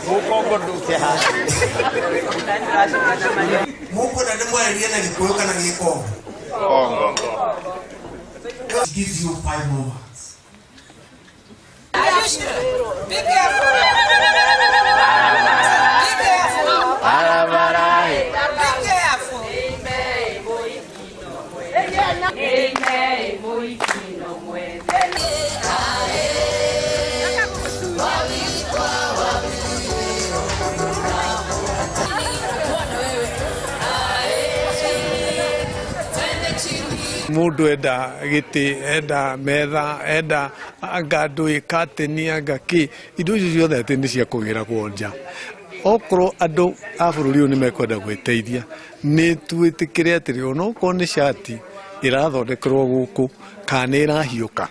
Mukongo nduke ha. Mungu na demo alienda kikuyoka na kikongo. Give you 5 moments. Are you sure? Be careful. Be careful. Be careful. Mundu enda giti enda metha enda angandå kateni angaki indo icio ciothe atä nä cia kå gä ra kwonja okorwo andå a bå rå ri å yå nä mekwenda gwä teithia nä twä tä kä re atä rä onokorwo nä cati ä rathondekerwo gå kå kana nä ĩrahiå ka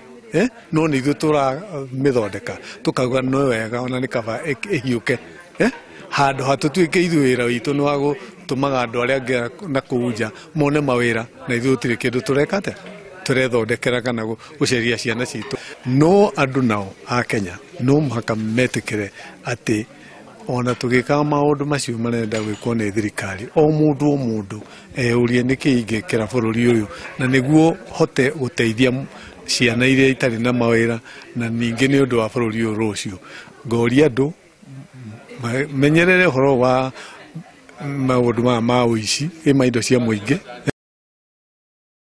no nä ithuä tå ramä thondeka tå kauga no wega ona nä kaba ä hiå ke handå hatå tuä ke ithuä wä ra witå nä wa gå tå maga andå arä angä na kå nja mone mawä ra na ithuä tä rä kä ndå tå reka atä tå rethondekera kana gå ceria ciana citå no andå nao a Kenya no mũhaka metä re atä ona tå gä kaga maå ndå macio marenda gwä kwo nä thirikari o må ndå eå rie nä kä ingä kä ra bå rå ri å yå na nä guo hote gå teithia ciana iria itarä na mawä ra na ningä nä å ndå wa bå rå ri å rå cio ngoria andå menyerere å horo wa maå ndå maya ma å ici ä ma indo cia må ingä